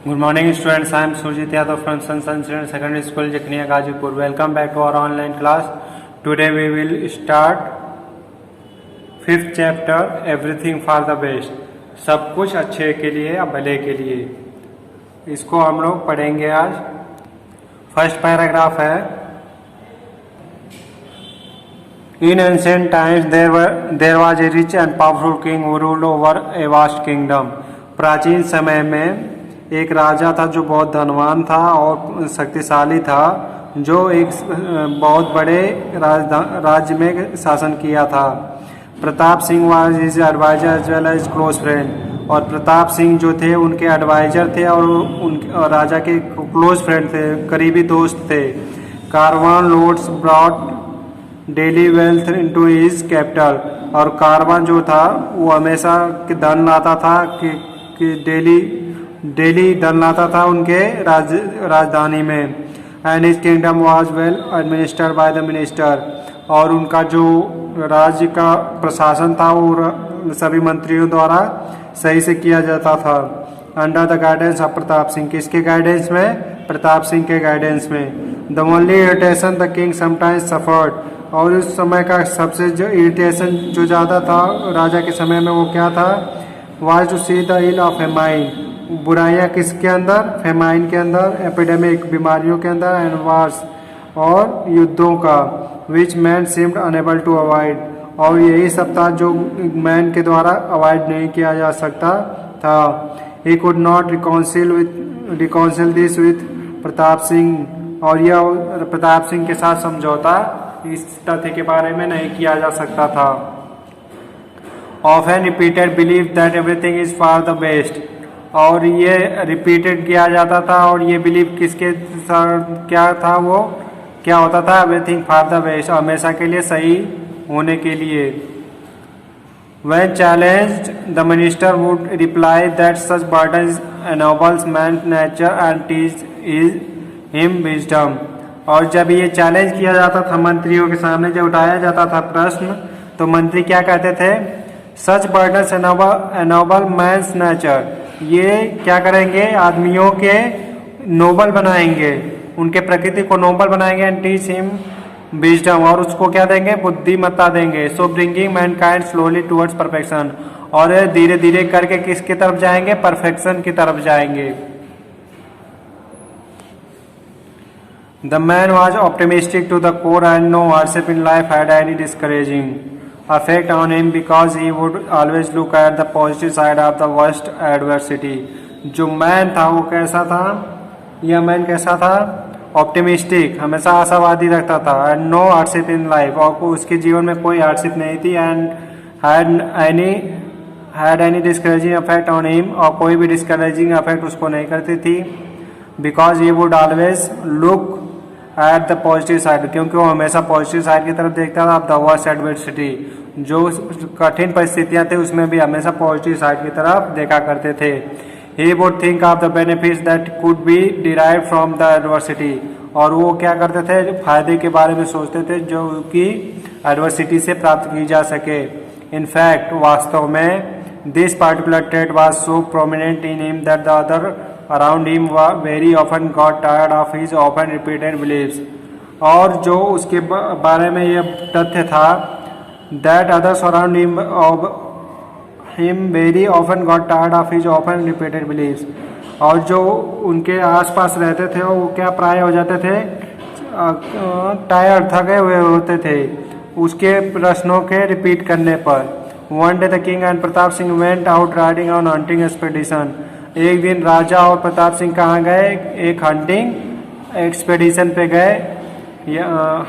Good morning students, I am Surjit Yadav from Sunshine Senior Secondary School, Jakniya, Gazipur. Welcome back to our online class. Today we will start 5th chapter, Everything for the Best. सब कुछ अच्छे के लिए या भले के लिए, इसको हम लोग पढ़ेंगे आज। फर्स्ट पैराग्राफ है, In ancient times there was a rich and powerful king who ruled over a vast kingdom. प्राचीन समय में एक राजा था जो बहुत धनवान था और शक्तिशाली था, जो एक बहुत बड़े राज्य में शासन किया था। Pratap Singh was his adviser as well as close friend, और प्रताप सिंह जो थे उनके एडवाइजर थे और राजा के क्लोज फ्रेंड थे, करीबी दोस्त थे। Caravan loads brought daily wealth into his capital, और कारवान जो था वो हमेशा धन लाता था कि डेली धन लाता था उनके राजधानी में। And his kingdom was well administered by the minister, और उनका जो राज्य का प्रशासन था वो सभी मंत्रियों द्वारा सही से किया जाता था। Under the guidance of Pratap Singh, किसके गाइडेंस में? प्रताप सिंह के गाइडेंस में। The only irritation the king sometimes suffered, और उस समय का सबसे जो इरिटेशन जो ज़्यादा था राजा के समय में वो क्या था? Was to see the ill of famine, बुराइयाँ किसके अंदर? फेमाइन के अंदर, एपिडेमिक बीमारियों के अंदर, एंड वार्स और युद्धों का, which man seemed unable to avoid, और यही सब था जो मैन के द्वारा अवॉइड नहीं किया जा सकता था। He could not reconcile this with Pratap Singh, और यह प्रताप सिंह के साथ समझौता इस तथ्य के बारे में नहीं किया जा सकता था। Often repeated believe that everything is for the best, और ये रिपीटेड किया जाता था, और ये बिलीव किसके क्या था? वो क्या होता था? एवरीथिंग फॉर द बेस्ट, हमेशा के लिए सही होने के लिए। When challenged, the minister would reply that such burdens ennobles man's nature and teach him wisdom, और जब ये चैलेंज किया जाता था मंत्रियों के सामने, जब उठाया जाता था प्रश्न, तो मंत्री क्या कहते थे? सच बर्डन्स एनोबल मैंस नेचर, ये क्या करेंगे? आदमियों के नोबल बनाएंगे, उनके प्रकृति को नोबल बनाएंगे। एंड टीच हिम विजडम, और उसको क्या देंगे? बुद्धिमत्ता देंगे। So bringing mankind slowly towards perfection, और धीरे धीरे करके किसकी तरफ जाएंगे? परफेक्शन की तरफ जाएंगे। The man was optimistic to the core, and no hardship in life had any discouraging effect on him because he would always look at the positive side of the worst adversity. जो man था वो कैसा था? यह man कैसा था? Optimistic, हमेशा आशावादी रखता था। And no hardship in life, और उसके जीवन में कोई हार्डशिप नहीं थी। And had any discouraging effect on him, और कोई भी डिस्करेजिंग इफेक्ट उसको नहीं करती थी। Because he would always look at the positive side, क्योंकि वो हमेशा पॉजिटिव साइड की तरफ देखता था। द वर्स्ट एडवर्सिटी, जो कठिन परिस्थितियां थी उसमें भी हमेशा पॉजिटिव साइड की तरफ देखा करते थे। He would think of the benefits that could be derive from the adversity, और वो क्या करते थे? फायदे के बारे में सोचते थे जो कि एडवर्सिटी से प्राप्त की जा सके। इन फैक्ट, वास्तव में, this particular trait was so prominent in him that the other around him very often got tired of his often repeated beliefs, और जो उसके बारे में यह तथ्य था that others around him very often got tired of his often repeated beliefs, और जो उनके आसपास रहते थे वो क्या प्राय हो जाते थे? टायर्ड, थके हुए होते थे उसके प्रश्नों के रिपीट करने पर। One day the king and Pratap Singh went out riding on hunting expedition, एक दिन राजा और प्रताप सिंह कहाँ गए? एक हंटिंग एक्सपेडिशन पे गए,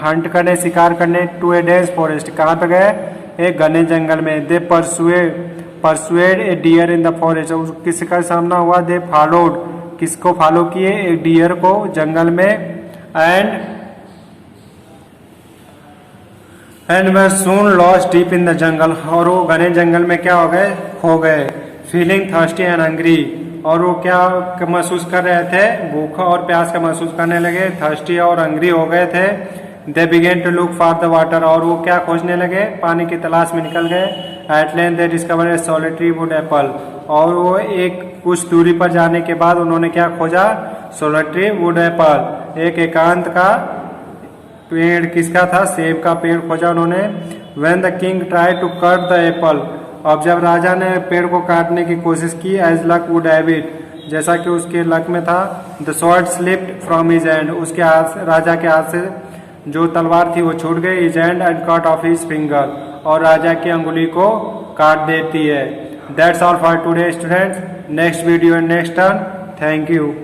हंट करने, शिकार करने। टू ए डेंस फॉरेस्ट, कहाँ पे गए? एक घने जंगल में। They persuade a deer in the forest, किसका सामना हुआ? दे फॉलोड, किसको फॉलो किए? एक डियर को जंगल में। And were soon lost deep in the jungle, और वो घने जंगल में क्या हो गए? खो गए। फीलिंग थर्स्टी एंड हंग्री, और वो क्या महसूस कर रहे थे? भूखा और प्यास का महसूस करने लगे। थर्स्टी और हंग्री हो गए थे। They began to look for the water, और वो क्या खोजने लगे? पानी की तलाश में निकल गए। At length they discover a solitary wood apple, और वो एक कुछ दूरी पर जाने के बाद उन्होंने क्या खोजा? सोलिटरी वुड एप्पल, एक एकांत का पेड़। किसका था? सेब का पेड़ खोजा उन्होंने। When the king try to cut the apple, अब जब राजा ने पेड़ को काटने की कोशिश की, as luck would have it, जैसा कि उसके लक में था, the sword slipped from his hand, उसके हाथ, राजा के हाथ से जो तलवार थी वो छूट गई, his hand and cut off his finger, और राजा की अंगुली को काट देती है। That's all for today students, next video and next turn, thank you.